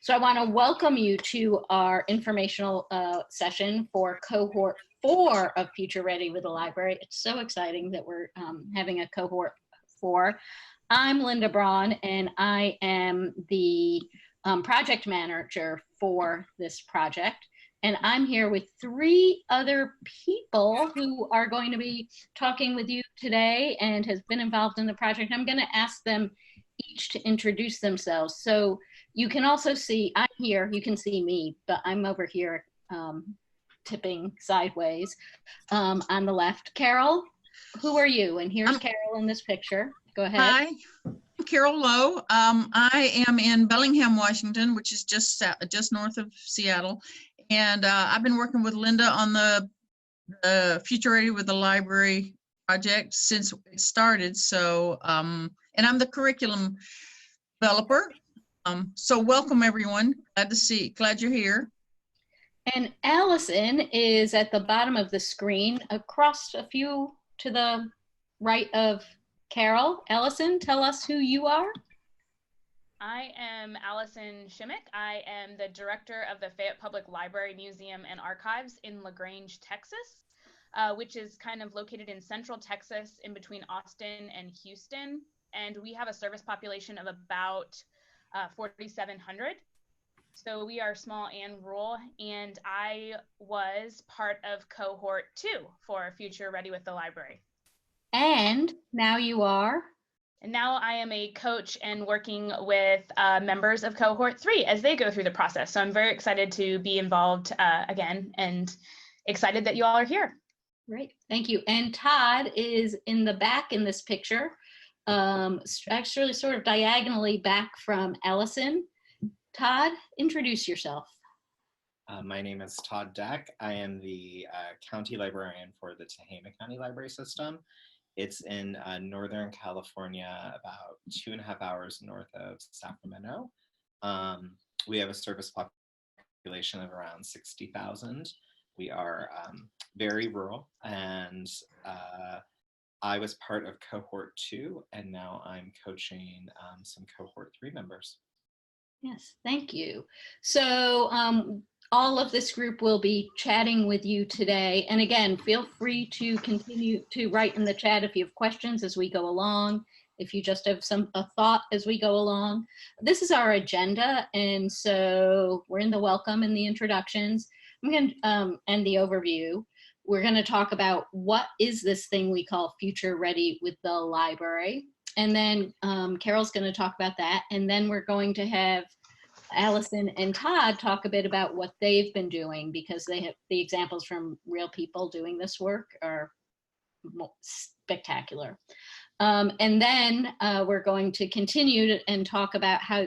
So I want to welcome you to our informational session for Cohort 4 of Future Ready with the Library. It's so exciting that we're having a Cohort 4. I'm Linda Braun, and I am the project manager for this project. And I'm here with 3 other people who are going to be talking with you today and has been involved in the project. I'm going to ask them each to introduce themselves. So you can also see, I'm here, you can see me, but I'm over here tipping sideways on the left. Carol, who are you? And here's Carol in this picture. Go ahead. Hi, I'm Carol Lowe. I am in Bellingham, Washington, which is just north of Seattle. And I've been working with Linda on the Future Ready with the Library project since it started. So, and I'm the curriculum developer. So welcome everyone. Glad you're here. And Allison is at the bottom of the screen, across a few to the right of Carol. Allison, tell us who you are. I am Allison Shimmick. I am the director of the Fayette Public Library, Museum, and Archives in LaGrange, Texas, which is kind of located in central Texas in between Austin and Houston. And we have a service population of about 4,700. So we are small and rural, and I was part of Cohort 2 for Future Ready with the Library. And now you are? And now I am a coach and working with members of Cohort 3 as they go through the process. So I'm very excited to be involved again and excited that you all are here. Great, thank you. And Todd is in the back in this picture, actually sort of diagonally back from Allison. Todd, introduce yourself. My name is Todd Deck. I am the county librarian for the Tehama County Library System. It's in Northern California, about 2.5 hours north of Sacramento. We have a service population of around 60,000. We are very rural, and I was part of Cohort 2, and now I'm coaching some Cohort 3 members. Yes, thank you. So all of this group will be chatting with you today. And again, feel free to continue to write in the chat if you have questions as we go along, if you just have a thought as we go along. This is our agenda, and so we're in the welcome and the introductions. I'm going to end the overview. We're going to talk about what is this thing we call Future Ready with the Library. And then Carol's going to talk about that. And then we're going to have Allison and Todd talk a bit about what they've been doing, because they have the examples from real people doing this work are spectacular. And then we're going to continue and talk about how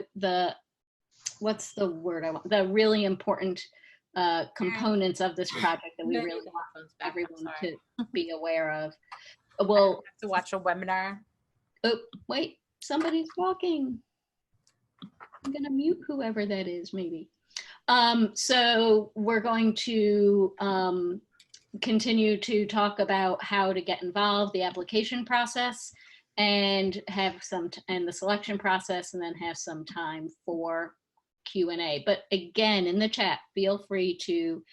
what's the word I want? The really important components of this project that we really want everyone to be aware of. Well, to watch a webinar. Oh, wait, somebody's talking. I'm gonna mute whoever that is, maybe. So we're going to continue to talk about how to get involved, the application process, and have and the selection process, and then have some time for Q&A. But again, in the chat, feel free to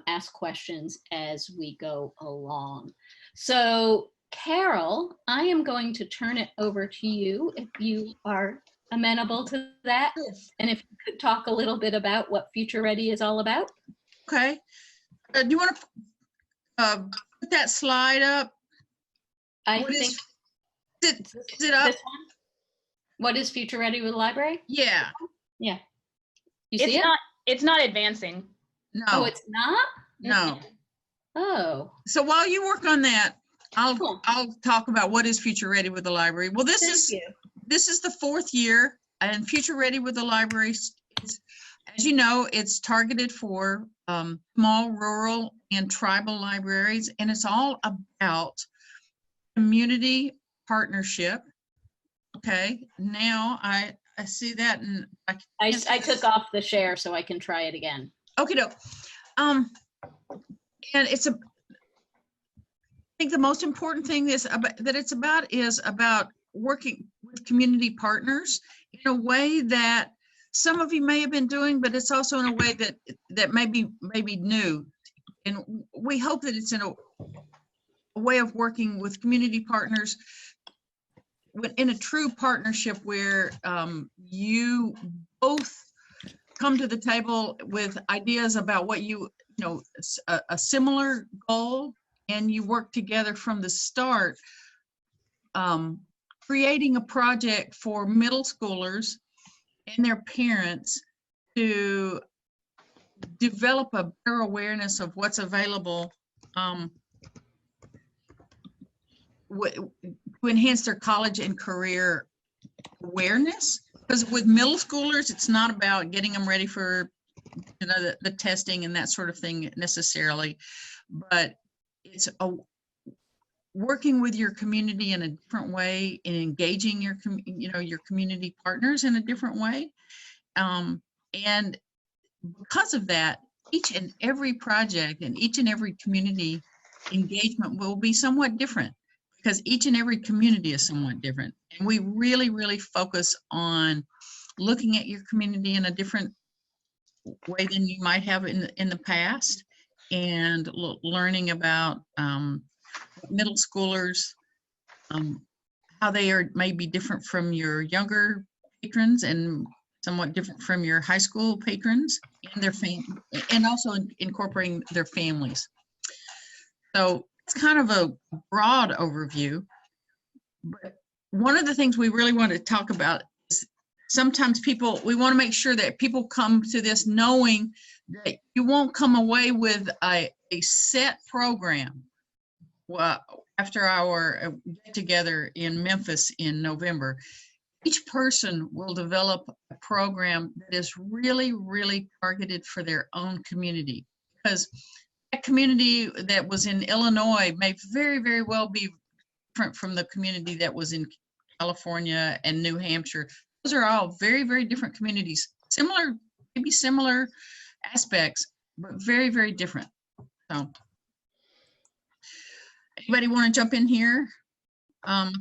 ask questions as we go along. So Carol, I am going to turn it over to you if you are amenable to that. And if you could talk a little bit about what Future Ready is all about. Okay. Do you want to put that slide up? I think is it up? This one? What is Future Ready with the Library? Yeah. Yeah. You see it? It's not advancing. No. Oh, it's not? No. Oh. So while you work on that, I'll talk about what is Future Ready with the Library. Well, this is the 4th year, and Future Ready with the Library, as you know, it's targeted for small, rural, and tribal libraries, and it's all about community partnership. Okay, now I see that, and I took off the share so I can try it again. Okay, no. And it's I think the most important thing is it's about working with community partners in a way that some of you may have been doing, but it's also in a way that may be new. And we hope that it's in a way of working with community partners in a true partnership where you both come to the table with ideas about what you know, a similar goal, and you work together from the start, creating a project for middle schoolers and their parents to develop a better awareness of what's available, to enhance their college and career awareness. Because with middle schoolers, it's not about getting them ready for, you know, the testing and that sort of thing necessarily, but it's working with your community in a different way and engaging your community partners in a different way. And because of that, each and every project and each and every community engagement will be somewhat different, because each and every community is somewhat different. And we really, really focus on looking at your community in a different way than you might have in the past, and learning about middle schoolers, how they are maybe different from your younger patrons and somewhat different from your high school patrons and their and also incorporating their families. So it's kind of a broad overview, but one of the things we really want to talk about is sometimes we want to make sure that people come to this knowing that you won't come away with a set program. Well, after our get together in Memphis in November, each person will develop a program that is really, really targeted for their own community, because that community that was in Illinois may very, very well be different from the community that was in California and New Hampshire. Those are all very, very different communities, similar, maybe similar aspects, but very, very different. So anybody want to jump in here? Sorry,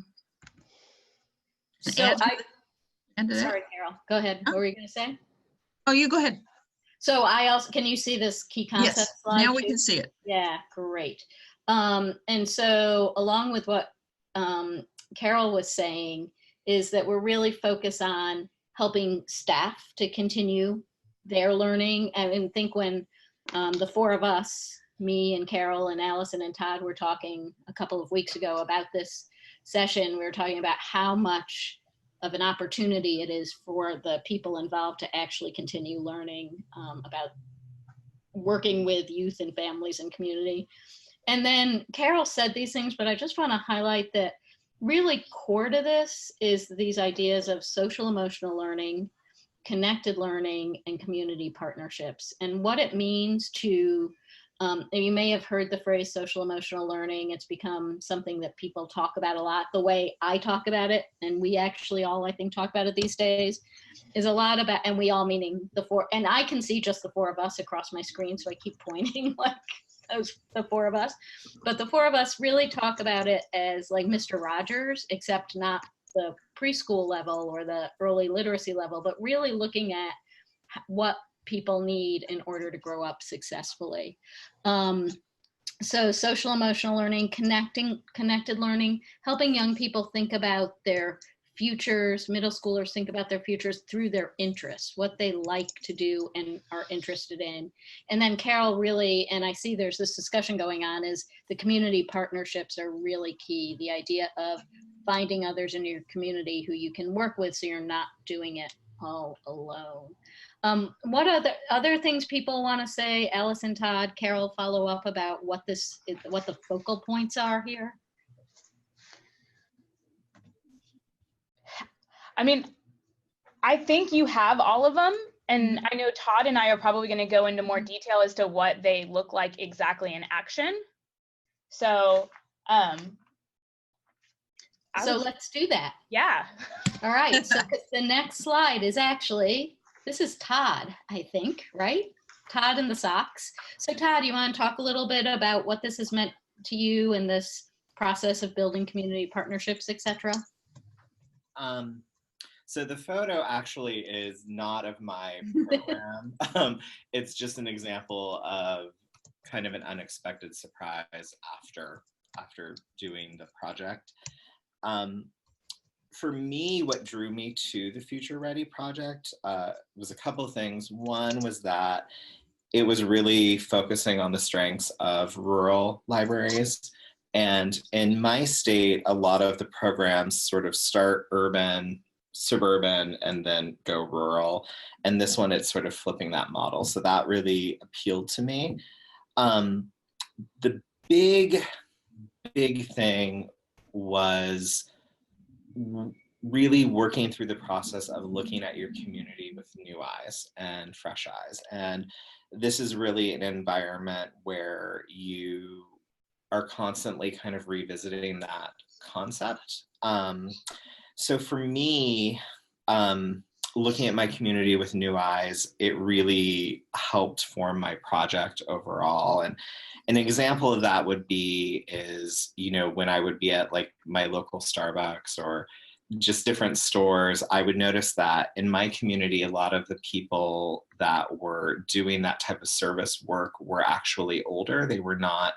Carol, go ahead. What were you going to say? Oh, you go ahead. So can you see this key concept slide? Now we can see it. Yeah, great. And so along with what Carol was saying is that we're really focused on helping staff to continue their learning. And I think when the four of us, me and Carol and Allison and Todd, were talking a couple of weeks ago about this session, we were talking about how much of an opportunity it is for the people involved to actually continue learning about working with youth and families and community. And then Carol said these things, but I just want to highlight that really core to this is these ideas of social emotional learning, connected learning, and community partnerships, and what it means to and you may have heard the phrase social emotional learning. It's become something that people talk about a lot. The way I talk about it, and we actually all, I think, talk about it these days, is a lot about, and we all meaning the four, and I can see just the four of us across my screen, so I keep pointing like the four of us. But the four of us really talk about it as like Mr. Rogers, except not the preschool level or the early literacy level, but really looking at what people need in order to grow up successfully. So social emotional learning, connected learning, helping young people think about their futures, middle schoolers think about their futures through their interests, what they like to do and are interested in. And then Carol really, and I see there's this discussion going on, is the community partnerships are really key. The idea of finding others in your community who you can work with so you're not doing it all alone. What other things people want to say? Allison, Todd, Carol, follow up about what the focal points are here? I mean, I think you have all of them, and I know Todd and I are probably going to go into more detail as to what they look like exactly in action. So, let's do that. Yeah. All right. So the next slide is actually, this is Todd, I think, right? Todd and the socks. So Todd, you want to talk a little bit about what this has meant to you in this process of building community partnerships, et cetera? So the photo actually is not of my program. It's just an example of kind of an unexpected surprise after doing the project. For me, what drew me to the Future Ready project was a couple of things. One was that it was really focusing on the strengths of rural libraries. And in my state, a lot of the programs sort of start urban, suburban, and then go rural. And this one, it's sort of flipping that model. So that really appealed to me. The big thing was really working through the process of looking at your community with new eyes and fresh eyes. And this is really an environment where you are constantly kind of revisiting that concept. So for me, looking at my community with new eyes, it really helped form my project overall. And an example of that would be when I would be at like my local Starbucks or just different stores, I would notice that in my community, a lot of the people that were doing that type of service work were actually older. They were not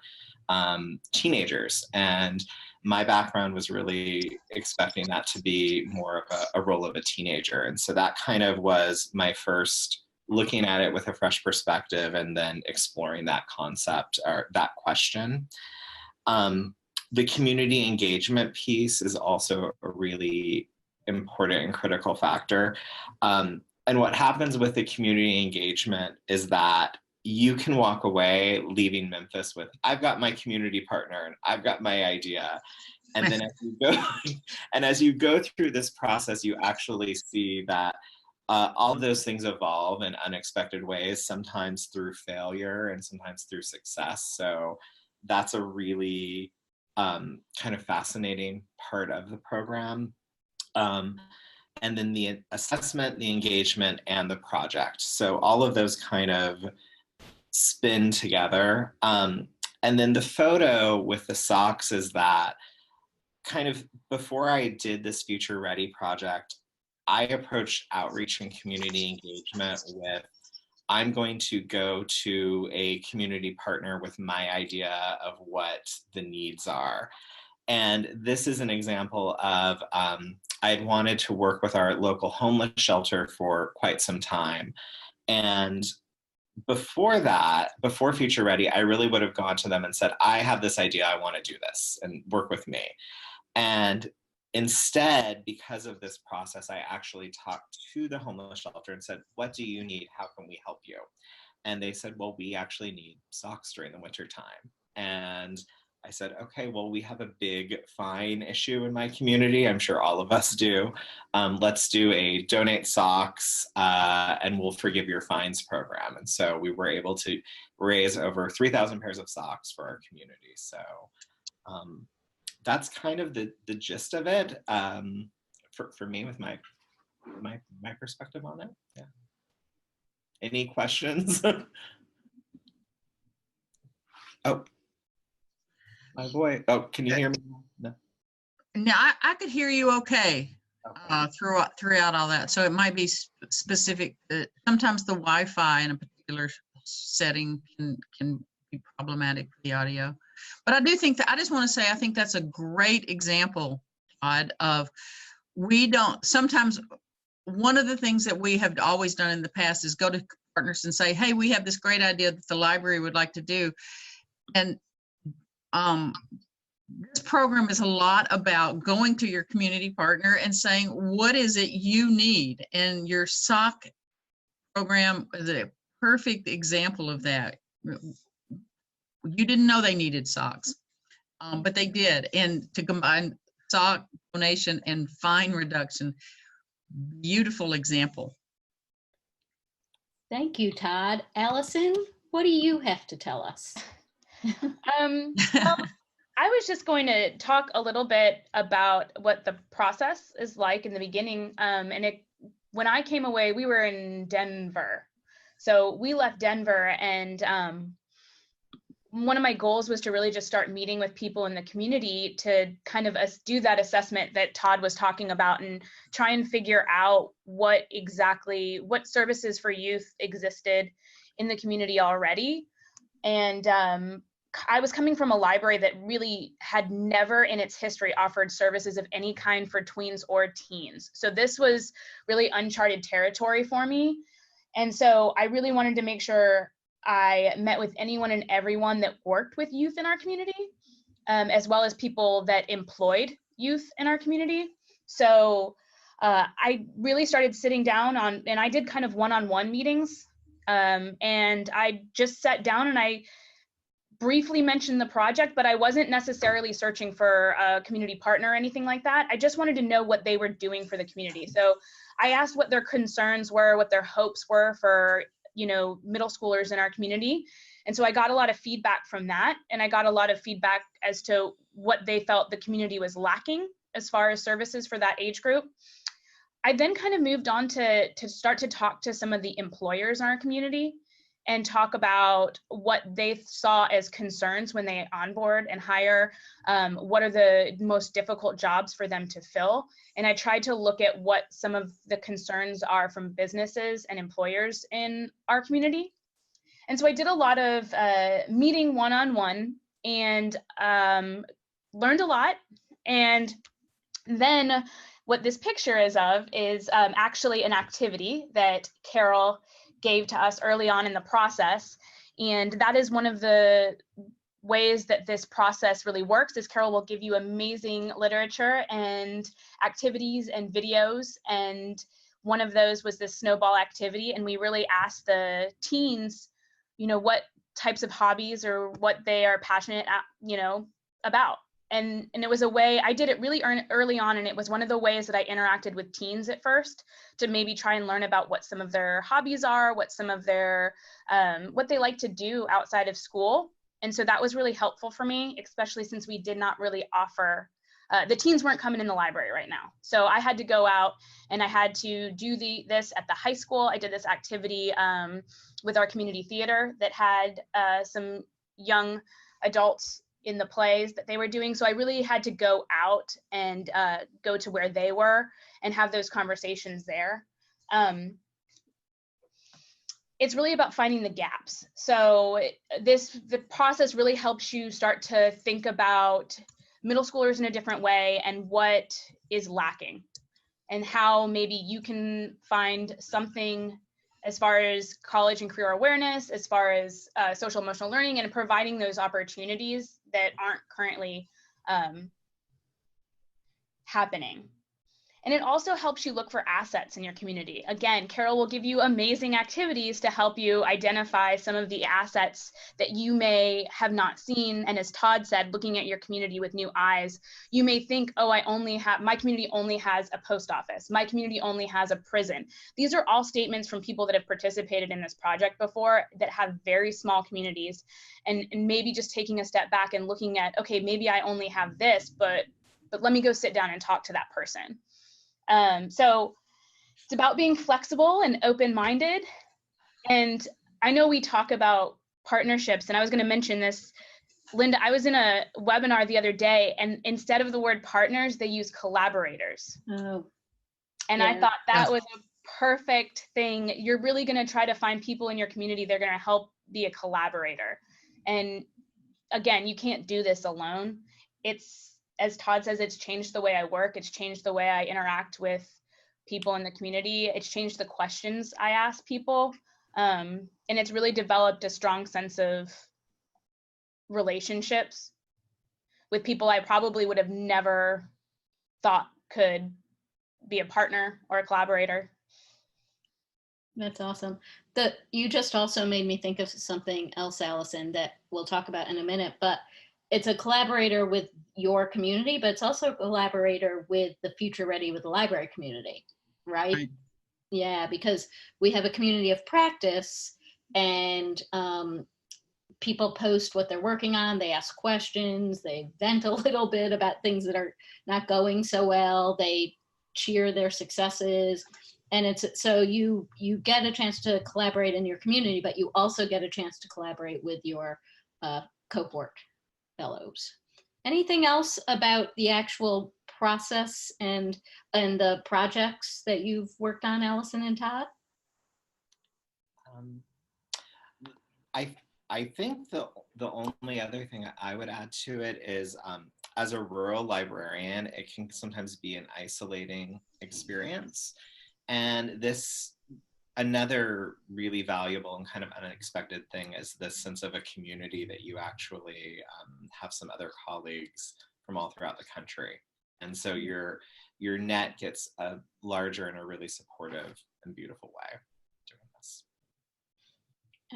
teenagers. And my background was really expecting that to be more of a role of a teenager. And so that kind of was my first looking at it with a fresh perspective and then exploring that concept or that question. The community engagement piece is also a really important and critical factor. And what happens with the community engagement is that you can walk away leaving Memphis with, I've got my community partner and I've got my idea. And then as you go through this process, you actually see that all of those things evolve in unexpected ways, sometimes through failure and sometimes through success. So that's a really kind of fascinating part of the program. And then the assessment, the engagement, and the project. So all of those kind of spin together. And then the photo with the socks is that kind of before I did this Future Ready project, I approached outreach and community engagement with, I'm going to go to a community partner with my idea of what the needs are. And this is an example of, I'd wanted to work with our local homeless shelter for quite some time. And before that, before Future Ready, I really would have gone to them and said, I have this idea, I want to do this and work with me. And instead, because of this process, I actually talked to the homeless shelter and said, what do you need? How can we help you? And they said, well, we actually need socks during the winter time. And I said, okay, well, we have a big fine issue in my community. I'm sure all of us do. Let's do a donate socks and we'll forgive your fines program. And so we were able to raise over 3,000 pairs of socks for our community. So that's kind of the gist of it for me with my perspective on it. Yeah. Any questions? Oh. My boy. Oh, can you hear me? No. Now I could hear you okay, throughout all that. So it might be specific. Sometimes the Wi-Fi in a particular setting can be problematic for the audio. But I do think that I just want to say I think that's a great example, Todd, of sometimes one of the things that we have always done in the past is go to partners and say, hey, we have this great idea that the library would like to do. And this program is a lot about going to your community partner and saying, what is it you need? And your sock program is a perfect example of that. You didn't know they needed socks, but they did. And to combine sock donation and fine reduction, beautiful example. Thank you, Todd. Allison, what do you have to tell us? Well, I was just going to talk a little bit about what the process is like in the beginning. When I came away, we were in Denver. So we left Denver and one of my goals was to really just start meeting with people in the community to kind of do that assessment that Todd was talking about and try and figure out what services for youth existed in the community already. And I was coming from a library that really had never in its history offered services of any kind for tweens or teens. So this was really uncharted territory for me. And so I really wanted to make sure I met with anyone and everyone that worked with youth in our community, as well as people that employed youth in our community. So I really started sitting down and I did kind of one-on-one meetings. And I just sat down and I briefly mentioned the project, but I wasn't necessarily searching for a community partner or anything like that. I just wanted to know what they were doing for the community. So I asked what their concerns were, what their hopes were for middle schoolers in our community. And so I got a lot of feedback from that. And I got a lot of feedback as to what they felt the community was lacking as far as services for that age group. I then kind of moved on to start to talk to some of the employers in our community and talk about what they saw as concerns when they onboard and hire, what are the most difficult jobs for them to fill. And I tried to look at what some of the concerns are from businesses and employers in our community. And so I did a lot of meeting one-on-one and learned a lot. And then what this picture is of is actually an activity that Carol gave to us early on in the process. And that is one of the ways that this process really works is Carol will give you amazing literature and activities and videos. And one of those was this snowball activity. And we really asked the teens, what types of hobbies or what they are passionate about. And it was a way, I did it really early on, and it was one of the ways that I interacted with teens at first to maybe try and learn about what some of their hobbies are, what some of their, what they like to do outside of school. And so that was really helpful for me, especially since we did not really offer, the teens weren't coming in the library right now. So I had to go out and I had to do this at the high school. I did this activity with our community theater that had some young adults in the plays that they were doing. So I really had to go out and go to where they were and have those conversations there. It's really about finding the gaps. So the process really helps you start to think about middle schoolers in a different way and what is lacking and how maybe you can find something as far as college and career awareness, as far as social emotional learning and providing those opportunities that aren't currently happening. And it also helps you look for assets in your community. Again, Carol will give you amazing activities to help you identify some of the assets that you may have not seen. And as Todd said, looking at your community with new eyes, you may think, oh, my community only has a post office. My community only has a prison. These are all statements from people that have participated in this project before that have very small communities, and maybe just taking a step back and looking at, okay, maybe I only have this, but let me go sit down and talk to that person. So it's about being flexible and open-minded. And I know we talk about partnerships, and I was going to mention this, Linda, I was in a webinar the other day, and instead of the word partners, they use collaborators. Oh, and yeah. I thought that was a perfect thing. You're really going to try to find people in your community that are going to help be a collaborator. And again, you can't do this alone. It's, as Todd says, it's changed the way I work. It's changed the way I interact with people in the community. It's changed the questions I ask people. And it's really developed a strong sense of relationships with people I probably would have never thought could be a partner or a collaborator. That's awesome. You just also made me think of something else, Allison, that we'll talk about in a minute, but it's a collaborator with your community, but it's also a collaborator with the Future Ready with the Library community, right? Yeah, because we have a community of practice, and people post what they're working on, they ask questions, they vent a little bit about things that are not going so well, they cheer their successes. And it's so you get a chance to collaborate in your community, but you also get a chance to collaborate with your cohort fellows. Anything else about the actual process and the projects that you've worked on, Allison and Todd? I think the only other thing I would add to it is, as a rural librarian, it can sometimes be an isolating experience. And another really valuable and kind of unexpected thing is this sense of a community that you actually have some other colleagues from all throughout the country. And so your net gets larger in a really supportive and beautiful way doing this.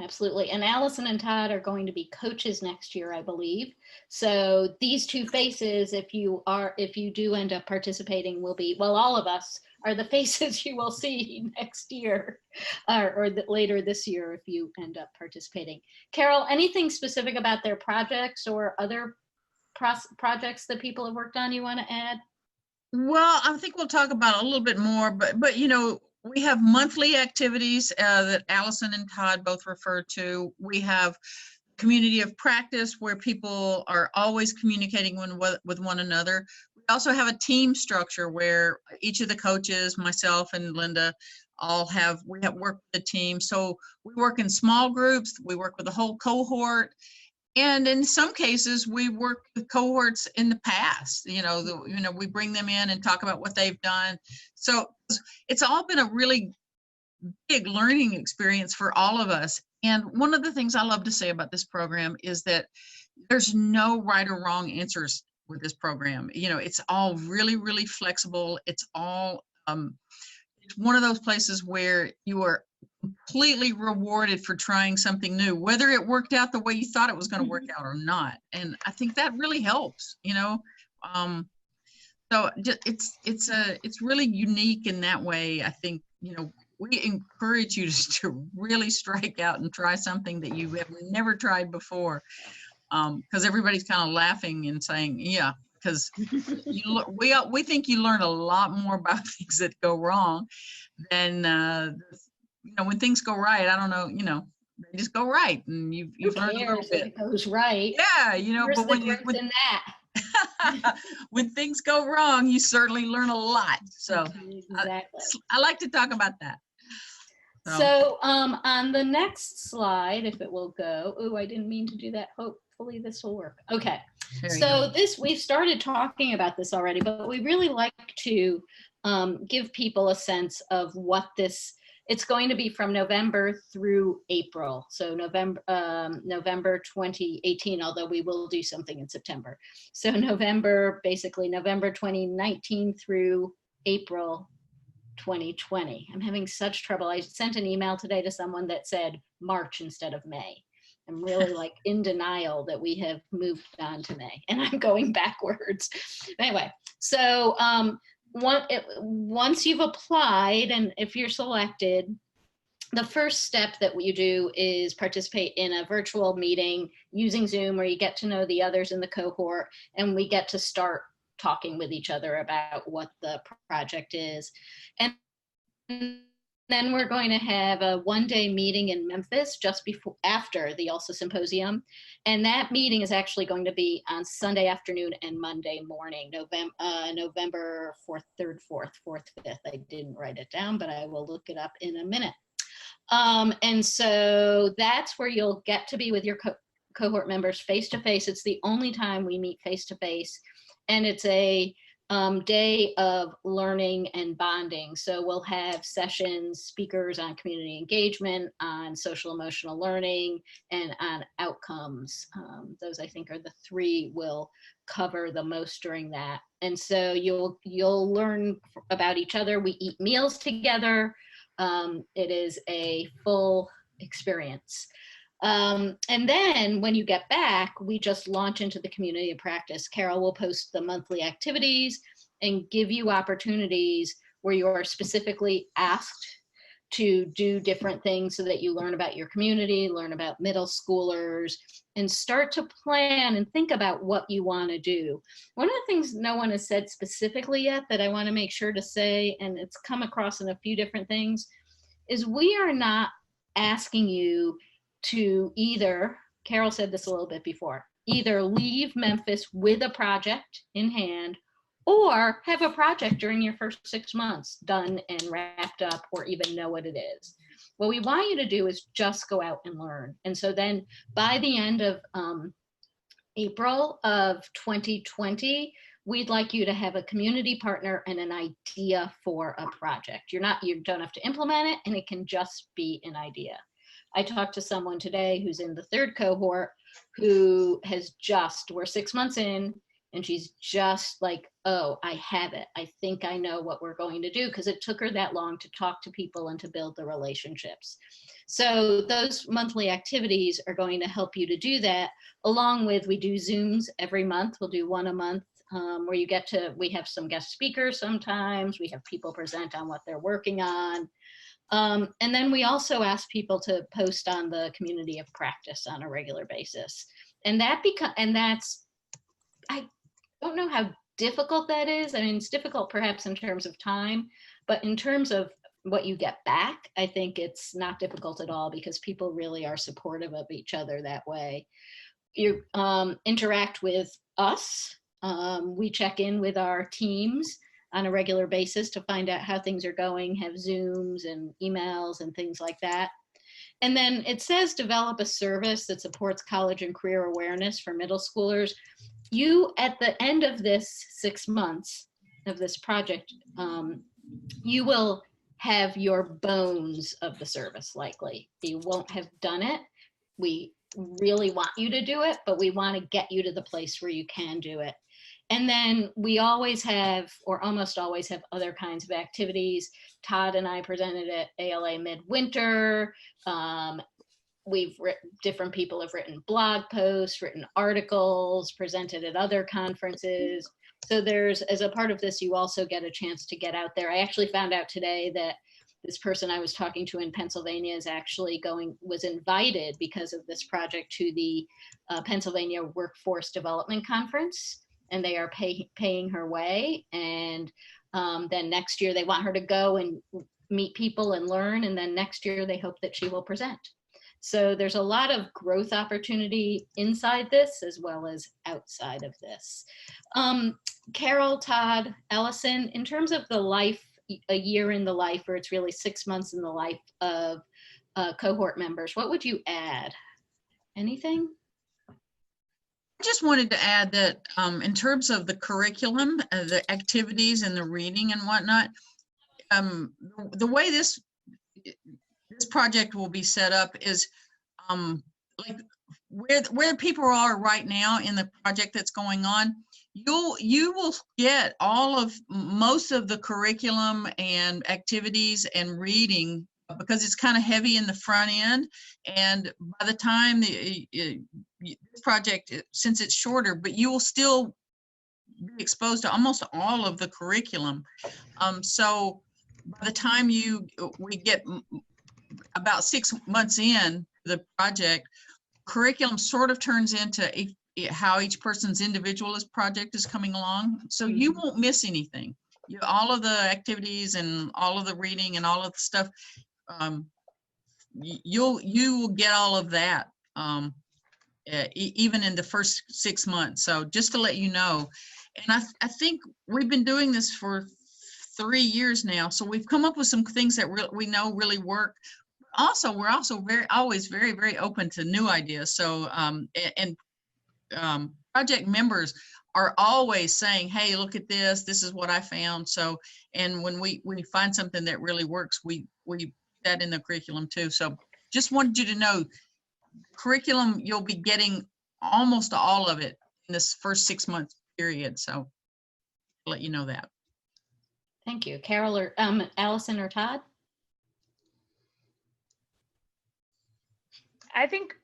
Absolutely. And Allison and Todd are going to be coaches next year, I believe. So these two faces, if you do end up participating, will be, well, all of us are the faces you will see next year or later this year if you end up participating. Carol, anything specific about their projects or other projects that people have worked on you want to add? Well, I think we'll talk about a little bit more, but you know, we have monthly activities that Allison and Todd both refer to. We have community of practice where people are always communicating with one another. We also have a team structure where each of the coaches, myself and Linda, we have worked with the team. So we work in small groups, we work with the whole cohort. And in some cases, we work with cohorts in the past. We bring them in and talk about what they've done. So it's all been a really big learning experience for all of us. And one of the things I love to say about this program is that there's no right or wrong answers with this program. It's all really, really flexible. It's all, it's one of those places where you are completely rewarded for trying something new, whether it worked out the way you thought it was going to work out or not. And I think that really helps, so it's really unique in that way. I think, we encourage you to really strike out and try something that you have never tried before, because everybody's kind of laughing and saying, yeah, because we think you learn a lot more about things that go wrong than when things go right. I don't know, they just go right, and you've learned a little bit. It goes right. Yeah, Where's but in that? when things go wrong, you certainly learn a lot. So exactly. I like to talk about that. So on the next slide, if it will go, I didn't mean to do that. Hopefully this will work. Okay. So we've started talking about this already, but we really like to give people a sense of what it's going to be from November through April. So November 2018, although we will do something in September. So basically November 2019 through April 2020. I'm having such trouble. I sent an email today to someone that said March instead of May. I'm really in denial that we have moved on to May, and I'm going backwards. Anyway, so once you've applied, and if you're selected, the first step that you do is participate in a virtual meeting using Zoom, where you get to know the others in the cohort, and we get to start talking with each other about what the project is. And then we're going to have a one-day meeting in Memphis after the YALSA symposium. And that meeting is actually going to be on Sunday afternoon and Monday morning, November 4th, 3rd, 4th, 5th. I didn't write it down, but I will look it up in a minute. And so that's where you'll get to be with your cohort members face-to-face. It's the only time we meet face-to-face. And it's a day of learning and bonding. So we'll have sessions, speakers on community engagement, on social emotional learning, and on outcomes. Those, I think, are the three we'll cover the most during that. And so you'll learn about each other. We eat meals together. It is a full experience. And then when you get back, we just launch into the community of practice. Carol will post the monthly activities and give you opportunities where you are specifically asked to do different things so that you learn about your community, learn about middle schoolers, and start to plan and think about what you want to do. One of the things no one has said specifically yet that I want to make sure to say, and it's come across in a few different things, is we are not asking you to either Carol said this a little bit before, either leave Memphis with a project in hand or have a project during your first 6 months done and wrapped up, or even know what it is. What we want you to do is just go out and learn. And so then by the end of April of 2020, we'd like you to have a community partner and an idea for a project. You don't have to implement it, and it can just be an idea. I talked to someone today who's in the 3rd cohort who has we're 6 months in, and she's just like, oh, I have it. I think I know what we're going to do, because it took her that long to talk to people and to build the relationships. So those monthly activities are going to help you to do that, along with, we do Zooms every month. We'll do one a month where we have some guest speakers sometimes. We have people present on what they're working on. And then we also ask people to post on the community of practice on a regular basis. And that's, I don't know how difficult that is. I mean, it's difficult perhaps in terms of time, but in terms of what you get back, I think it's not difficult at all, because people really are supportive of each other that way. You interact with us. We check in with our teams on a regular basis to find out how things are going, have Zooms and emails and things like that. And then it says develop a service that supports college and career awareness for middle schoolers. You, at the end of this 6 months of this project, you will have your bones of the service likely. You won't have done it. We really want you to do it, but we want to get you to the place where you can do it. And then we always have, or almost always have, other kinds of activities. Todd and I presented at ALA midwinter. Different people have written blog posts, written articles, presented at other conferences. So as a part of this, you also get a chance to get out there. I actually found out today that this person I was talking to in Pennsylvania was invited because of this project to the Pennsylvania Workforce Development Conference, and they are paying her way. And then next year they want her to go and meet people and learn. And then next year they hope that she will present. So there's a lot of growth opportunity inside this as well as outside of this. Carol, Todd, Allison, in terms of a year in the life, or it's really 6 months in the life of cohort members, what would you add? Anything? I just wanted to add that in terms of the curriculum, the activities and the reading and whatnot, the way this project will be set up is like where people are right now in the project that's going on. You will get most of the curriculum and activities and reading, because it's kind of heavy in the front end. And by the time this project, since it's shorter, but you will still be exposed to almost all of the curriculum. So by the time we get about 6 months in the project, curriculum sort of turns into how each person's individualist project is coming along. So you won't miss anything. All of the activities and all of the reading and all of the stuff, you will get all of that even in the first 6 months. So just to let you know, and I think we've been doing this for 3 years now, so we've come up with some things that we know really work. Also, we're also always very, very open to new ideas. So project members are always saying, hey, look at this, this is what I found. So, and when we find something that really works, we put that in the curriculum too. So just wanted you to know, curriculum, you'll be getting almost all of it in this first 6 month period. So I'll let you know that. Thank you. Carol or Allison or Todd? I think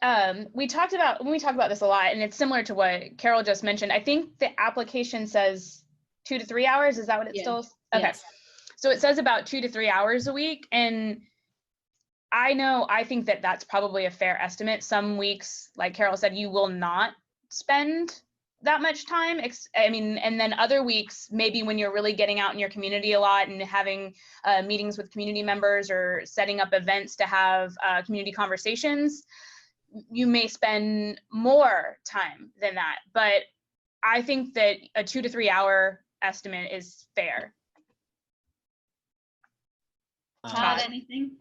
we talk about this a lot, and it's similar to what Carol just mentioned. I think the application says 2 to 3 hours. Is that what it still? Okay. Yes. So it says about 2 to 3 hours a week. And I think that that's probably a fair estimate. Some weeks, like Carol said, you will not spend that much time. And then other weeks, maybe when you're really getting out in your community a lot and having meetings with community members or setting up events to have community conversations, you may spend more time than that, but I think that a 2 to 3 hour estimate is fair. Todd, anything?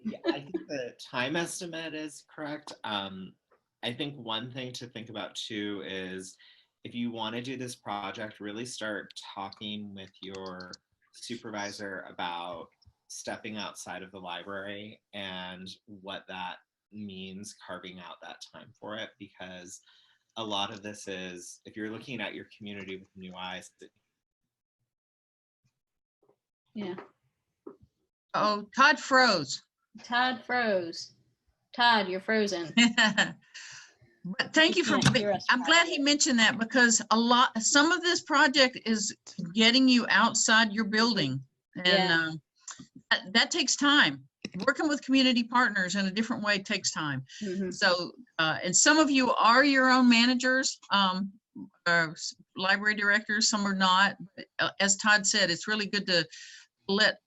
Yeah, I think the time estimate is correct. I think one thing to think about too is if you want to do this project, really start talking with your supervisor about stepping outside of the library and what that means, carving out that time for it, because a lot of this is, if you're looking at your community with new eyes. Yeah. Oh, Todd froze. Todd froze. Todd, you're frozen. But thank you for, I'm glad he mentioned that, because some of this project is getting you outside your building, and that takes time. Working with community partners in a different way takes time. So, and some of you are your own managers, library directors, some are not. As Todd said, it's really good to let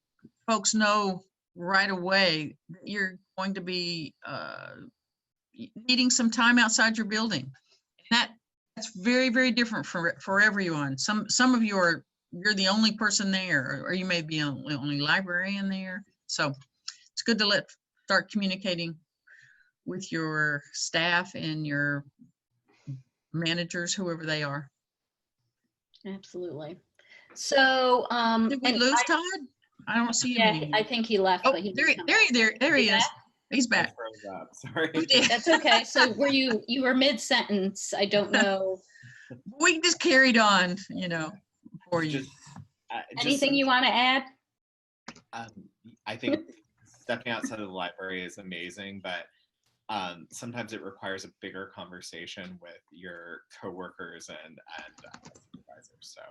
folks know right away that you're going to be needing some time outside your building. That's very, very different for everyone. Some of you you're the only person there, or you may be the only librarian there. So it's good to start communicating with your staff and your managers, whoever they are. Absolutely. So did we lose Todd? I don't see him anymore. I think he left. Oh, but he there he is. He's back. Sorry. That's okay. So you were mid-sentence. I don't know. We just carried on, for you. Anything you want to add? I think stepping outside of the library is amazing, but sometimes it requires a bigger conversation with your coworkers and supervisors. So.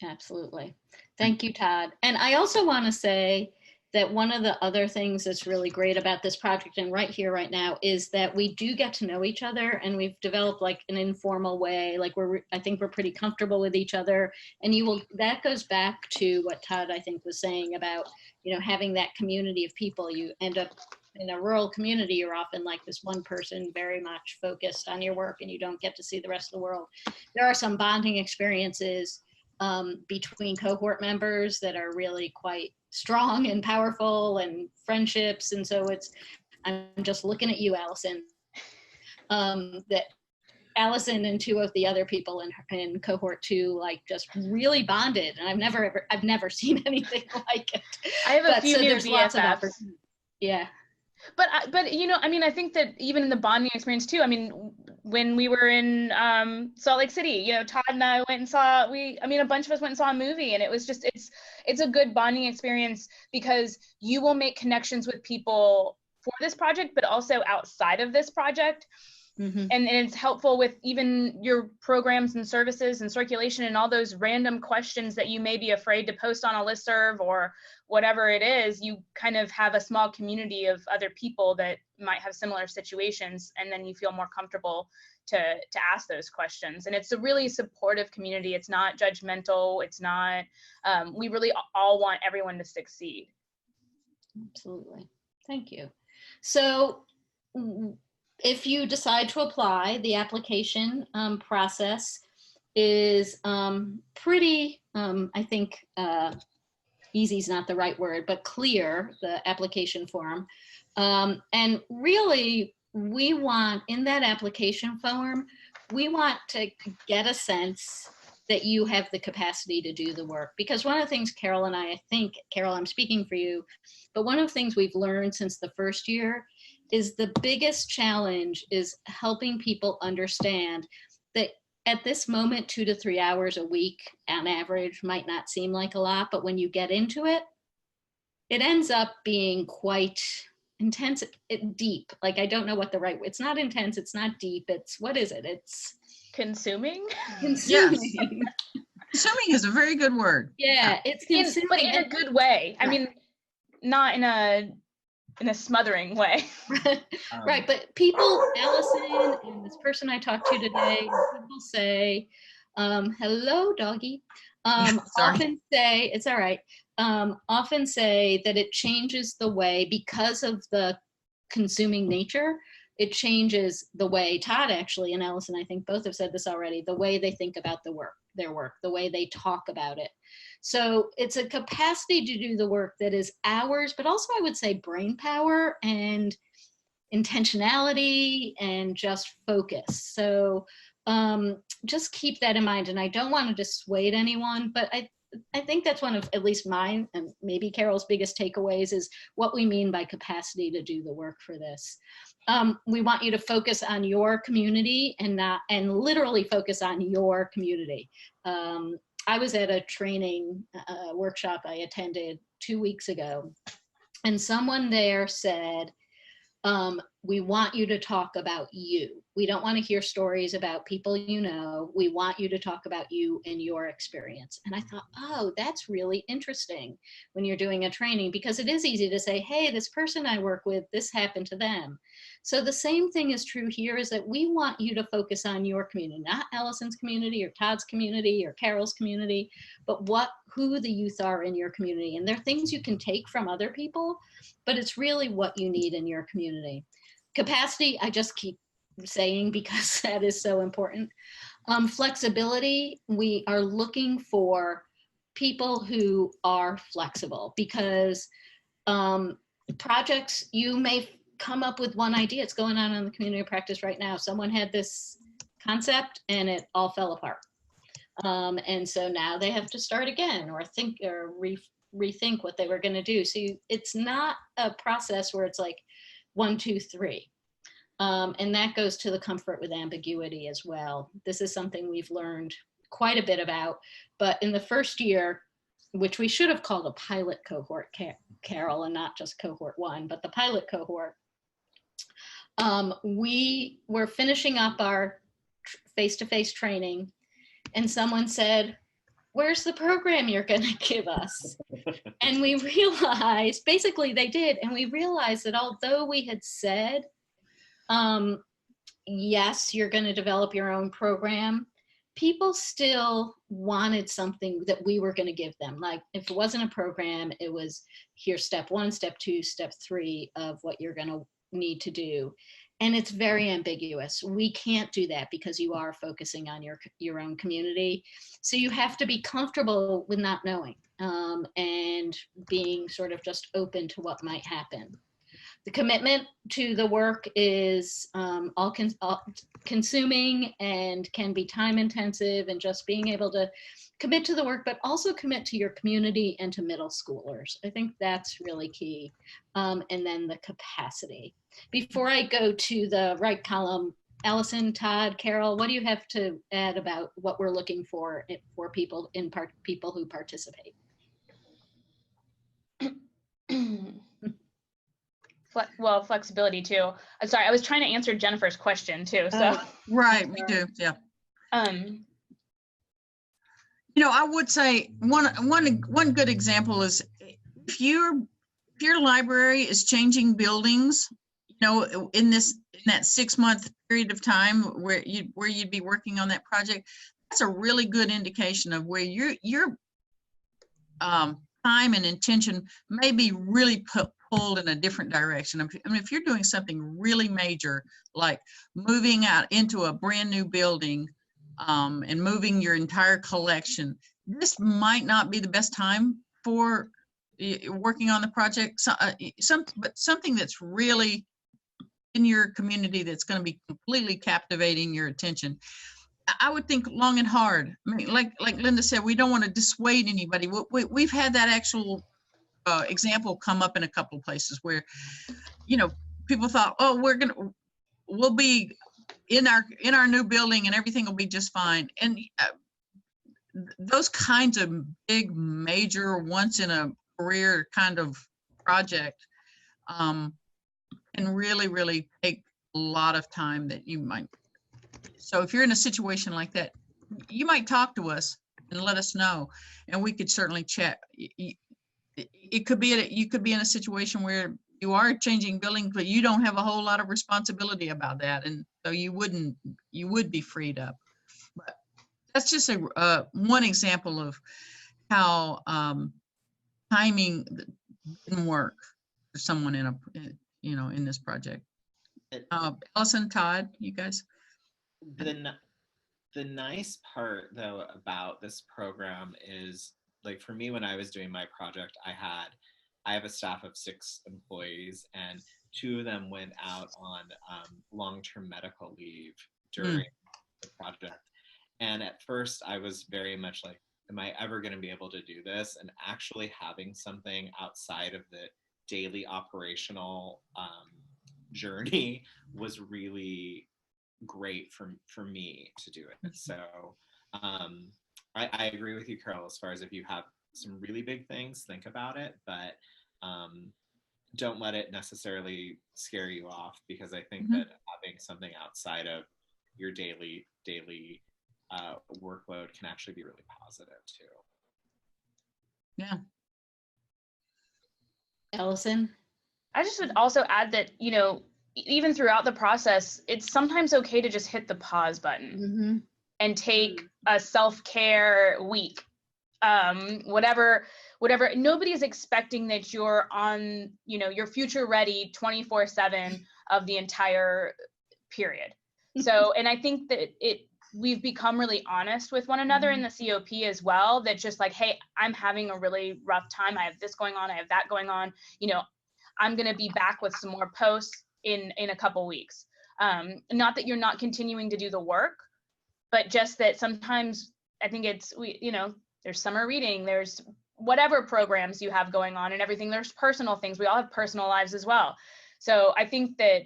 Absolutely. Thank you, Todd. And I also want to say that one of the other things that's really great about this project and right here, right now, is that we do get to know each other, and we've developed like an informal way. Like I think we're pretty comfortable with each other, and that goes back to what Todd, I think, was saying about, having that community of people. You end up in a rural community, you're often like this one person very much focused on your work, and you don't get to see the rest of the world. There are some bonding experiences between cohort members that are really quite strong and powerful, and friendships. And so I'm just looking at you, Allison, that Allison and two of the other people in cohort 2, like, just really bonded. And I've never seen anything like it. I have a few new BFFs. Yeah. But I think that even in the bonding experience too, when we were in Salt Lake City, Todd and I went and saw, a bunch of us went and saw a movie, and it was just, it's a good bonding experience because you will make connections with people for this project, but also outside of this project. Mm-hmm. And it's helpful with even your programs and services and circulation and all those random questions that you may be afraid to post on a listserv or whatever it is. You kind of have a small community of other people that might have similar situations, and then you feel more comfortable to ask those questions. And it's a really supportive community. It's not judgmental. It's not, we really all want everyone to succeed. Absolutely. Thank you. So if you decide to apply, the application process is pretty, I think, easy is not the right word, but clear, the application form. And really, we want, in that application form, we want to get a sense that you have the capacity to do the work. Because one of the things Carol and I think, Carol, I'm speaking for you, but one of the things we've learned since the first year is the biggest challenge is helping people understand that at this moment, 2 to 3 hours a week on average might not seem like a lot, but when you get into it, it ends up being quite intense, deep. Like, I don't know what it's not intense, it's not deep, what is it? It's consuming. Yes. Consuming is a very good word. Yeah, it's consuming. But in a good way. Right. I mean, not in a smothering way. Right, but people, Allison and this person I talked to today, people say, hello, doggy, often say, it's all right, often say that it changes the way, because of the consuming nature, it changes the way Todd actually and Allison, I think both have said this already, the way they think about their work, the way they talk about it. So it's a capacity to do the work that is ours, but also I would say brain power and intentionality and just focus. So just keep that in mind. And I don't want to dissuade anyone, but I think that's one of at least mine and maybe Carol's biggest takeaways is what we mean by capacity to do the work for this. We want you to focus on your community and literally focus on your community. I was at a training workshop I attended 2 weeks ago, and someone there said, we want you to talk about you. We don't want to hear stories about people you know. We want you to talk about you and your experience. And I thought, oh, that's really interesting when you're doing a training, because it is easy to say, hey, this person I work with, this happened to them. So the same thing is true here, is that we want you to focus on your community, not Allison's community or Todd's community or Carol's community, but who the youth are in your community. And there are things you can take from other people, but it's really what you need in your community. Capacity, I just keep saying because that is so important. Flexibility, we are looking for people who are flexible, because projects, you may come up with one idea. It's going on in the community practice right now. Someone had this concept and it all fell apart. And so now they have to start again or think or rethink what they were going to do. So it's not a process where it's like 1, 2, 3. And that goes to the comfort with ambiguity as well. This is something we've learned quite a bit about, but in the first year, which we should have called a pilot cohort, Carol, and not just cohort 1, but the pilot cohort, we were finishing up our face-to-face training, and someone said, where's the program you're going to give us? And we realized, basically they did, and we realized that although we had said, yes, you're going to develop your own program, people still wanted something that we were going to give them. Like if it wasn't a program, it was here's step 1, step 2, step 3 of what you're going to need to do. And it's very ambiguous. We can't do that because you are focusing on your own community. So you have to be comfortable with not knowing and being sort of just open to what might happen. The commitment to the work is all consuming and can be time intensive, and just being able to commit to the work, but also commit to your community and to middle schoolers. I think that's really key. And then the capacity. Before I go to the right column, Allison, Todd, Carol, what do you have to add about what we're looking for people people who participate? Well, flexibility too. I'm sorry, I was trying to answer Jennifer's question too. So right, we do, yeah. You know, I would say one good example is if your library is changing buildings, you know, in that 6-month period of time where you'd be working on that project, that's a really good indication of where your time and intention may be really pulled in a different direction. I mean, if you're doing something really major, like moving out into a brand new building and moving your entire collection, this might not be the best time for working on the project. But something that's really in your community that's going to be completely captivating your attention. I would think long and hard. I mean, like Linda said, we don't want to dissuade anybody. We've had that actual example come up in a couple of places where, you know, people thought, oh, we'll be in our new building and everything will be just fine. And those kinds of big, major, once in a career kind of project can really, really take a lot of time that you might. So if you're in a situation like that, you might talk to us and let us know, and we could certainly check. It could be you could be in a situation where you are changing buildings, but you don't have a whole lot of responsibility about that, and so you would be freed up. But that's just one example of how timing didn't work for someone in this project. It- Allison, Todd, you guys? The nice part though about this program is, like, for me, when I was doing my project, I have a staff of 6 employees, and 2 of them went out on long-term medical leave during the project. And at first I was very much like, am I ever going to be able to do this? And actually having something outside of the daily operational journey was really great for me to do it. So I agree with you, Carol, as far as if you have some really big things, think about it, but don't let it necessarily scare you off, because I think that having something outside of your daily workload can actually be really positive too. Yeah. Allison? I just would also add that, even throughout the process, it's sometimes okay to just hit the pause button and take a self-care week. Whatever, nobody's expecting that you're on, you're future ready 24/7 of the entire period. So, and I think that we've become really honest with one another in the COP as well, that just like, hey, I'm having a really rough time. I have this going on. I have that going on. I'm going to be back with some more posts in a couple weeks. Not that you're not continuing to do the work, but just that sometimes I think there's summer reading, there's whatever programs you have going on and everything. There's personal things. We all have personal lives as well. So I think that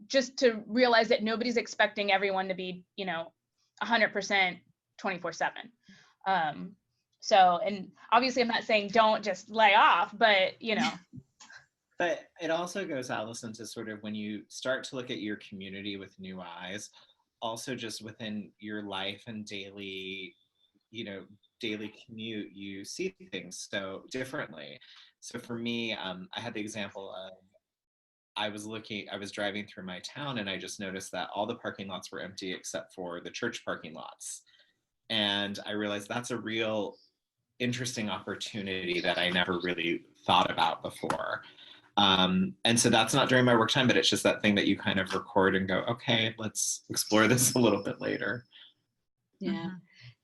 just to realize that nobody's expecting everyone to be, 100% 24/7. So, and obviously I'm not saying don't just lay off, but, But it also goes, Allison, to sort of when you start to look at your community with new eyes, also just within your life and daily commute, you see things so differently. So for me, I had the example of, I was driving through my town and I just noticed that all the parking lots were empty except for the church parking lots. And I realized that's a real interesting opportunity that I never really thought about before. And so that's not during my work time, but it's just that thing that you kind of record and go, okay, let's explore this a little bit later. Yeah.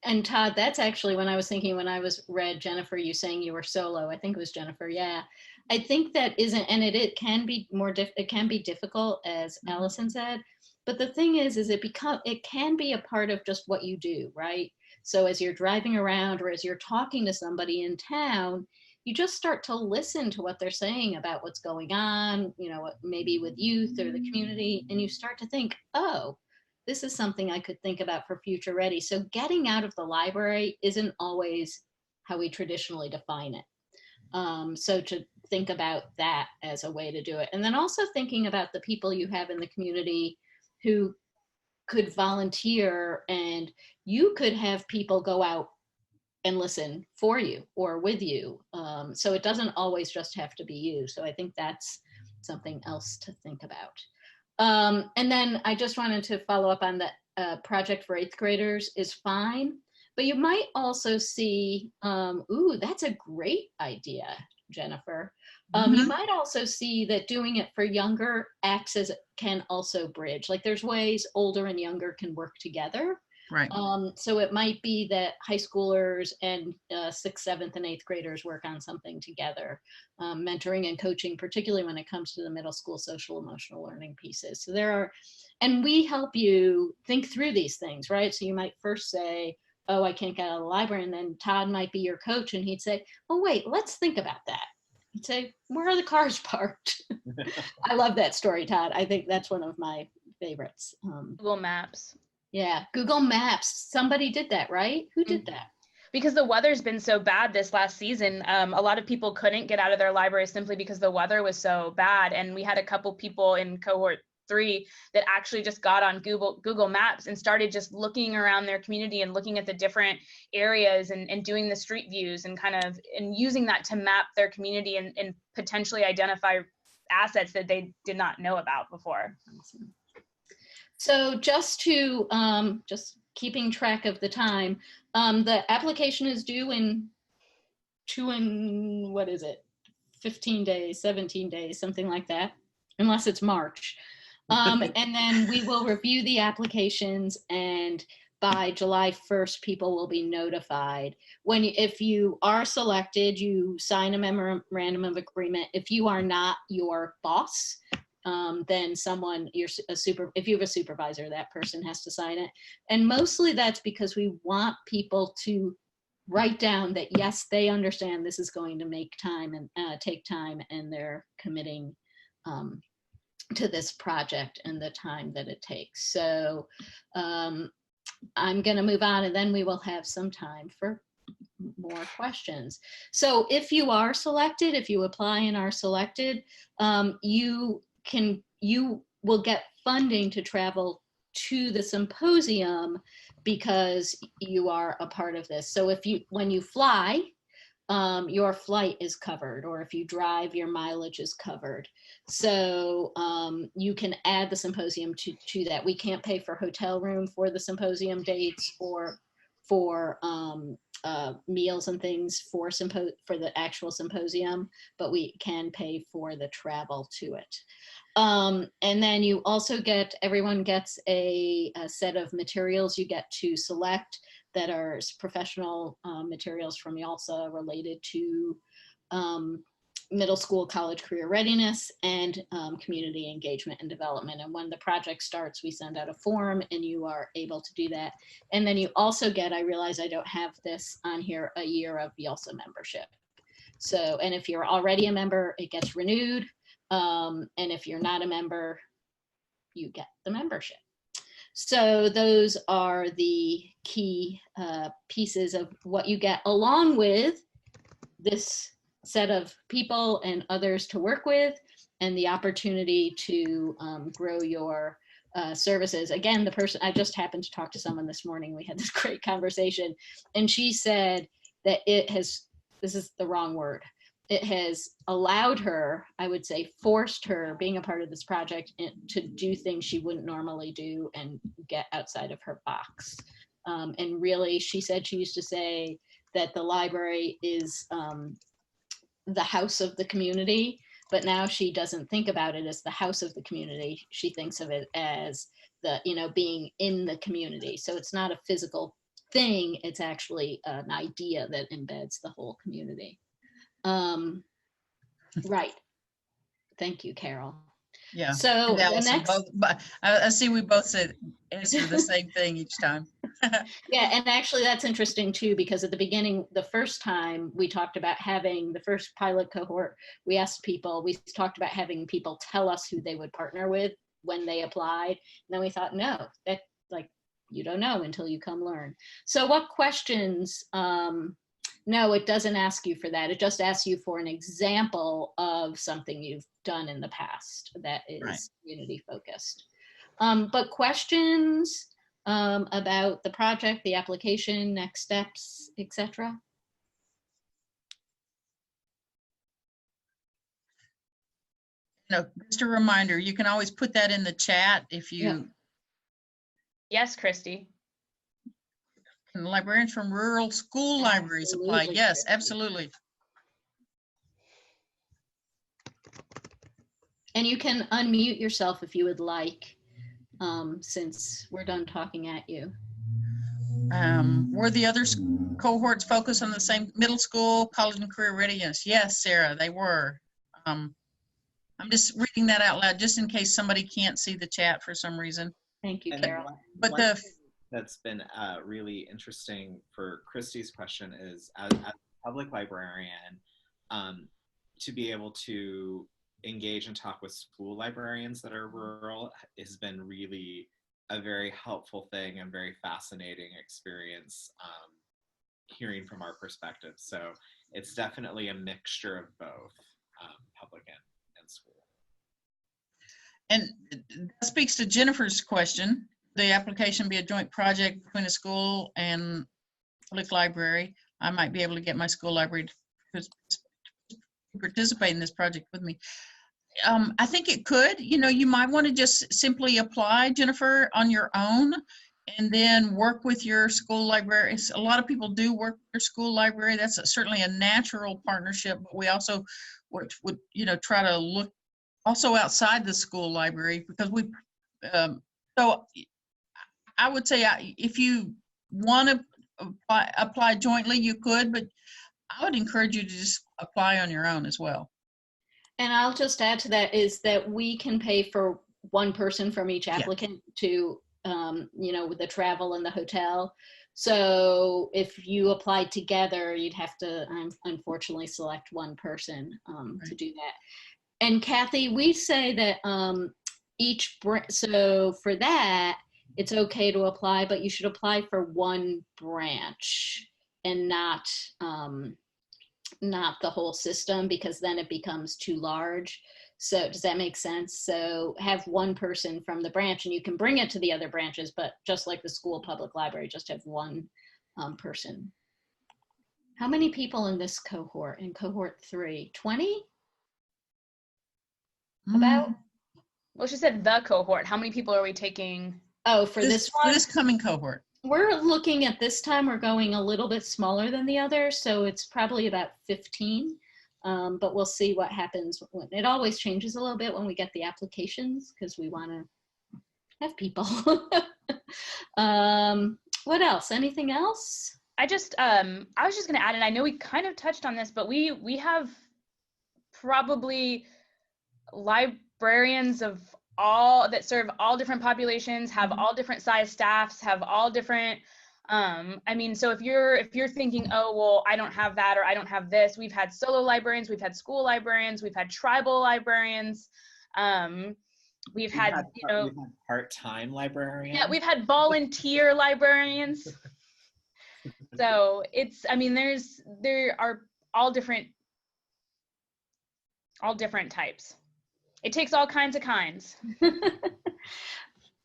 And Todd, that's actually when I was read Jennifer, you saying you were solo. I think it was Jennifer. Yeah. I think that isn't, and it can be it can be difficult, as Allison said, but the thing is it can be a part of just what you do, right? So as you're driving around or as you're talking to somebody in town, you just start to listen to what they're saying about what's going on, maybe with youth or the community, and you start to think, oh, this is something I could think about for Future Ready. So getting out of the library isn't always how we traditionally define it. So to think about that as a way to do it. And then also thinking about the people you have in the community who could volunteer, and you could have people go out and listen for you or with you. So it doesn't always just have to be you. So I think that's something else to think about. And then I just wanted to follow up on that project for 8th graders is fine, but you might also see, ooh, that's a great idea, Jennifer. You might also see that doing it for younger can also bridge. Like there's ways older and younger can work together. Right. So it might be that high schoolers and 6th, 7th, and 8th graders work on something together, mentoring and coaching, particularly when it comes to the middle school social emotional learning pieces. So and we help you think through these things, right? So you might first say, oh, I can't get out of the library. And then Todd might be your coach and he'd say, oh, wait, let's think about that. He'd say, where are the cars parked? I love that story, Todd. I think that's one of my favorites. Google Maps. Yeah, Google Maps. Somebody did that, right? Who did that? Because the weather's been so bad this last season, a lot of people couldn't get out of their library simply because the weather was so bad. And we had a couple people in cohort 3 that actually just got on Google Maps and started just looking around their community and looking at the different areas and doing the street views and and using that to map their community and potentially identify assets that they did not know about before. Awesome. So just to, just keeping track of the time, the application is due in 15 days, 17 days, something like that. unless it's March. And then we will review the applications, and by July 1st, people will be notified. If you are selected, you sign a memorandum of agreement. If you are not your boss, then someone, if you have a supervisor, that person has to sign it. And mostly that's because we want people to write down that, yes, they understand this is going to make time and take time, and they're committing to this project and the time that it takes. So I'm going to move on, and then we will have some time for more questions. So if you are selected, if you apply and are selected, you will get funding to travel to the symposium because you are a part of this. So when you fly, your flight is covered, or if you drive, your mileage is covered. So you can add the symposium to that. We can't pay for hotel room for the symposium dates or for meals and things for the actual symposium, but we can pay for the travel to it. And then you also everyone gets a set of materials you get to select that are professional materials from YALSA related to middle school, college, career readiness, and community engagement and development. And when the project starts, we send out a form, and you are able to do that. And then you also get, I realize I don't have this on here, a year of YALSA membership. So, and if you're already a member, it gets renewed. And if you're not a member, you get the membership. So those are the key pieces of what you get, along with this set of people and others to work with, and the opportunity to grow your services. Again, the person, I just happened to talk to someone this morning, we had this great conversation, and she said that this is the wrong word, it has allowed her, I would say forced her, being a part of this project, to do things she wouldn't normally do and get outside of her box. And really, she said she used to say that the library is the house of the community, but now she doesn't think about it as the house of the community. She thinks of it as being in the community. So it's not a physical thing, it's actually an idea that embeds the whole community. Right. Thank you, Carol. Yeah. So the next, I see we both said answer the same thing each time. Yeah, and actually that's interesting too, because at the beginning, the first time we talked about having the first pilot cohort, we talked about having people tell us who they would partner with when they applied. And then we thought, no, that you don't know until you come learn. So what questions, no, it doesn't ask you for that. It just asks you for an example of something you've done in the past that is community focused. But questions about the project, the application, next steps, etc. No, just a reminder, you can always put that in the chat if you. Yeah. Yes, Christy. Can librarians from rural school libraries apply? Yes, absolutely. And you can unmute yourself if you would like, since we're done talking at you. Were the other cohorts focused on the same middle school, college, and career readiness? Yes, Sarah, they were. I'm just reading that out loud just in case somebody can't see the chat for some reason. Thank you, Carol. But that's been really interesting for Christy's question is, as a public librarian, to be able to engage and talk with school librarians that are rural has been really a very helpful thing and very fascinating experience, hearing from our perspective. So it's definitely a mixture of both public and school. And that speaks to Jennifer's question. The application be a joint project between a school and public library. I might be able to get my school library to participate in this project with me. I think it could. You might want to just simply apply, Jennifer, on your own, and then work with your school library. A lot of people do work with their school library. That's certainly a natural partnership, but we also would try to look also outside the school library, because we, so I would say if you want to apply jointly, you could, but I would encourage you to just apply on your own as well. And I'll just add to that is that we can pay for one person from each applicant to, you know, with the travel and the hotel. So if you applied together, you'd have to unfortunately select one person to do that. And Kathy, we say that so for that, it's okay to apply, but you should apply for one branch and not the whole system, because then it becomes too large. So does that make sense? So have one person from the branch and you can bring it to the other branches, but just like the school public library, just have one person. How many people in this cohort, in cohort 3? 20? About? Well, she said the cohort. How many people are we taking? Oh, for this one? For this coming cohort. We're looking at this time, we're going a little bit smaller than the others, so it's probably about 15. But we'll see what happens. It always changes a little bit when we get the applications, because we want to have people. What else? Anything else? I was just going to add, and I know we kind of touched on this, but we have probably librarians of all that serve all different populations, have all different size staffs, have all different I mean, so if you're thinking, oh well, I don't have that or I don't have this, we've had solo librarians, we've had school librarians, we've had tribal librarians, we've had part-time librarians. Yeah, we've had volunteer librarians. So it's, I mean, there are all different types. It takes all kinds of kinds.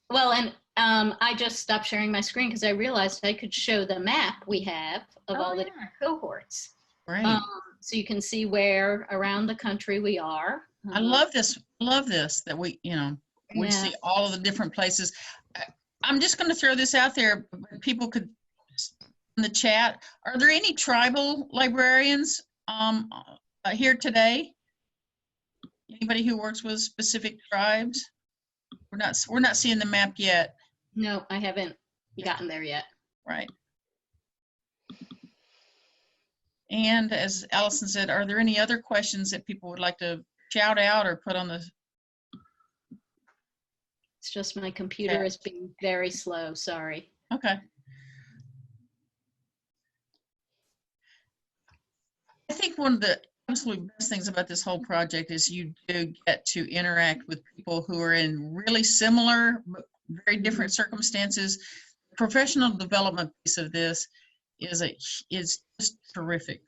Well, and I just stopped sharing my screen because I realized I could show the map we have of all the different cohorts. Right. So you can see where around the country we are. I love this. That we, you know, we see all of the different places. I'm just going to throw this out there. People could in the chat. Are there any tribal librarians here today? Anybody who works with specific tribes? We're not seeing the map yet. No, I haven't gotten there yet. Right. And as Allison said, are there any other questions that people would like to shout out or put on the? It's just my computer is being very slow. Sorry. Okay. I think one of the absolute best things about this whole project is you do get to interact with people who are in really similar but very different circumstances. The professional development piece of this is just terrific.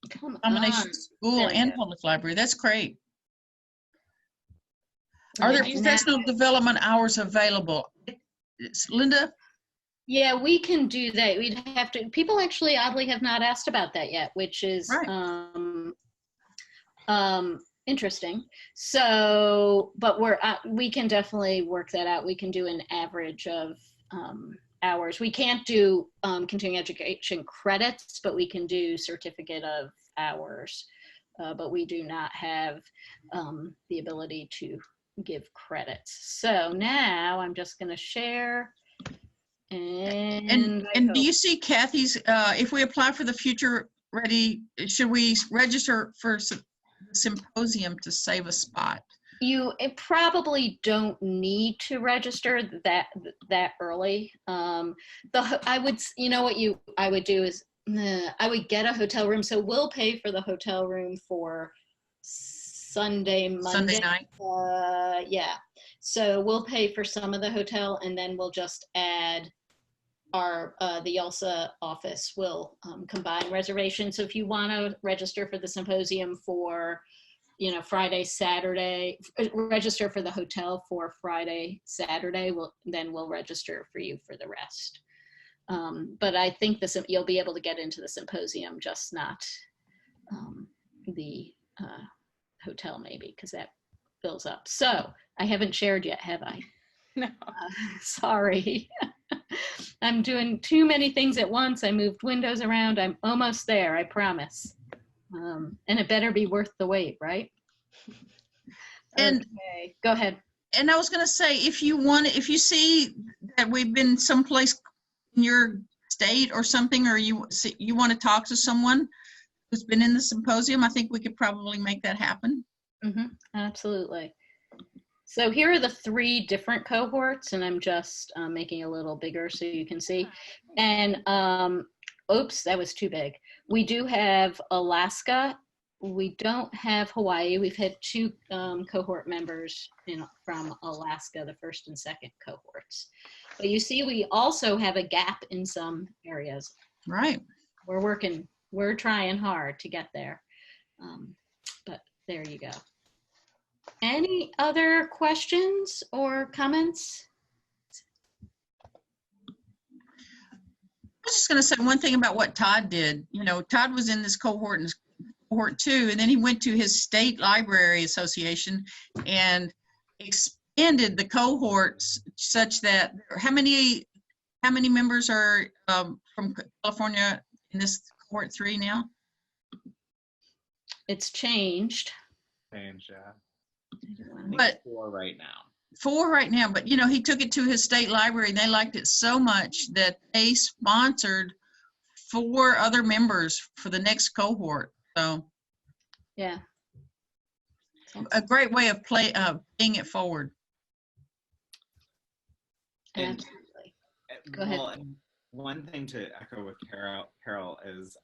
Combination of school and public library. That's great. Are there professional development hours available? Linda? Yeah, we can do that. We'd have to, people actually oddly have not asked about that yet, which is interesting. So, but we can definitely work that out. We can do an average of hours. We can't do continuing education credits, but we can do certificate of hours. But we do not have the ability to give credits. So now I'm just going to share. And do you see Kathy's, if we apply for the Future Ready, should we register for symposium to save a spot? You probably don't need to register that early. I would, you know what I would do is I would get a hotel room. So we'll pay for the hotel room for Monday. Sunday night. Yeah. So we'll pay for some of the hotel, and then we'll just add the YALSA office will combine reservations. So if you want to register for the symposium for, you know, Friday, Saturday, register for the hotel for Friday, Saturday, then we'll register for you for the rest. But I think you'll be able to get into the symposium, just not the hotel maybe, because that fills up. So I haven't shared yet, have I? No. Sorry. I'm doing too many things at once. I moved windows around. I'm almost there, I promise. And it better be worth the wait, right? And okay, go ahead. And I was going to say, if you see that we've been someplace in your state or something, or you want to talk to someone who's been in the symposium, I think we could probably make that happen. Absolutely. So here are the 3 different cohorts, and I'm just making it a little bigger so you can see. And oops, that was too big. We do have Alaska. We don't have Hawaii. We've had 2 cohort members from Alaska, the first and second cohorts. But you see, we also have a gap in some areas. Right. We're trying hard to get there. But there you go. Any other questions or comments? I was just going to say one thing about what Todd did. You know, Todd was in this cohort and cohort 2, and then he went to his state library association and expanded the cohorts such that how many members are from California in this cohort 3 now? It's changed. But 4 right now. 4 right now, but you know, he took it to his state library and they liked it so much that they sponsored 4 other members for the next cohort. So yeah, a great way of paying it forward. Absolutely. Go ahead. Well, one thing to echo with Carol is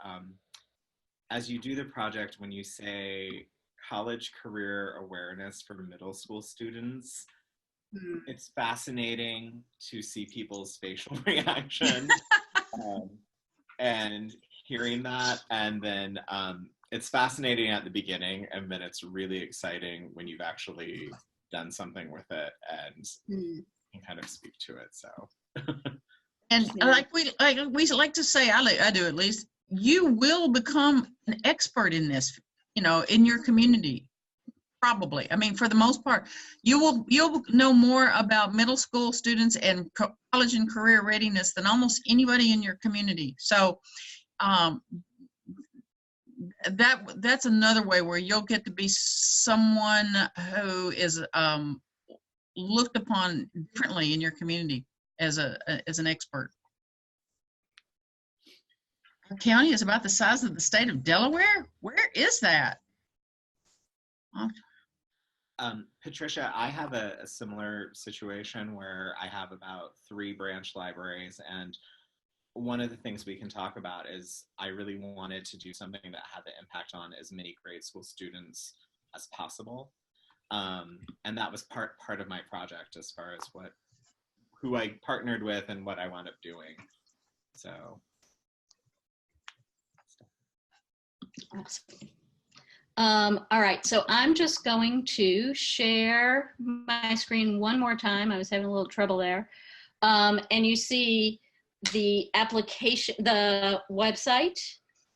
as you do the project, when you say college career awareness for middle school students, it's fascinating to see people's facial reaction and hearing that. And then it's fascinating at the beginning, and then it's really exciting when you've actually done something with it and can kind of speak to it. So, and like we like to say, I do at least, you will become an expert in this, you know, in your community. Probably. I mean, for the most part, you'll know more about middle school students and college and career readiness than almost anybody in your community. So that's another way where you'll get to be someone who is looked upon differently in your community as an expert. Our county is about the size of the state of Delaware. Where is that? Patricia, I have a similar situation where I have about 3 branch libraries, and one of the things we can talk about is I really wanted to do something that had the impact on as many grade school students as possible, and that was part of my project as far as who I partnered with and what I wound up doing. So. Awesome. All right, so I'm just going to share my screen one more time. I was having a little trouble there. And you see the application, the website,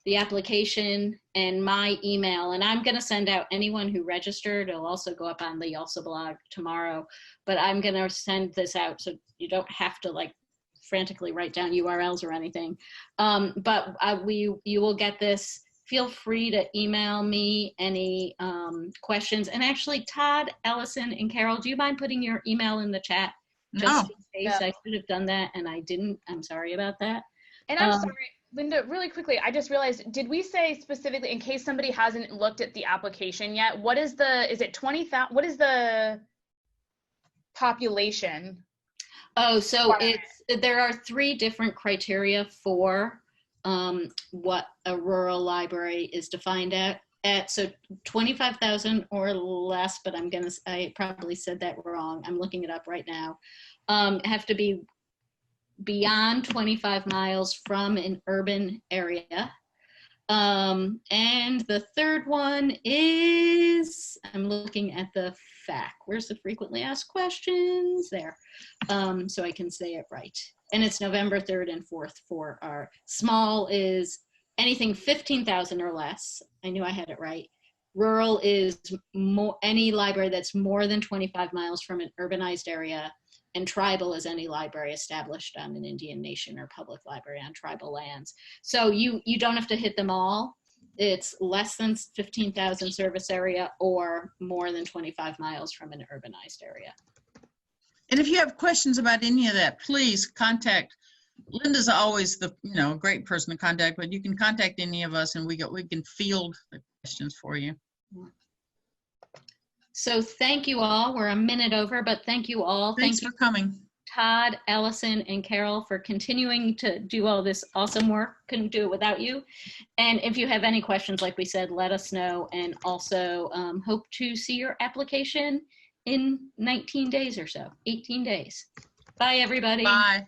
the application, and my email. And I'm going to send out anyone who registered. It'll also go up on the YALSA blog tomorrow. But I'm going to send this out so you don't have to like frantically write down URLs or anything. But you will get this. Feel free to email me any questions. And actually, Todd, Ellison, and Carol, do you mind putting your email in the chat? Just in case. I should have done that and I didn't. I'm sorry about that. And I'm sorry, Linda, really quickly, I just realized, did we say specifically, in case somebody hasn't looked at the application yet, what is it 20,000, what is the population? Oh, so there are 3 different criteria for what a rural library is defined at. So 25,000 or less, but I probably said that wrong. I'm looking it up right now. Have to be beyond 25 miles from an urban area. And the third one is, I'm looking at the FAQ. Where's the frequently asked questions? There. So I can say it right. And it's November 3rd and 4th for our small is anything 15,000 or less. I knew I had it right. Rural is any library that's more than 25 miles from an urbanized area. And tribal is any library established on an Indian nation or public library on tribal lands. So you don't have to hit them all. it's less than 15,000 service area or more than 25 miles from an urbanized area. And if you have questions about any of that, please contact. Linda's always the great person to contact, but you can contact any of us and we can field the questions for you. So thank you all. We're a minute over, but thank you all. Thanks for coming. Todd, Allison, and Carol for continuing to do all this awesome work. Couldn't do it without you. And if you have any questions, like we said, let us know. And also hope to see your application in 19 days or so, 18 days. Bye, everybody. Bye.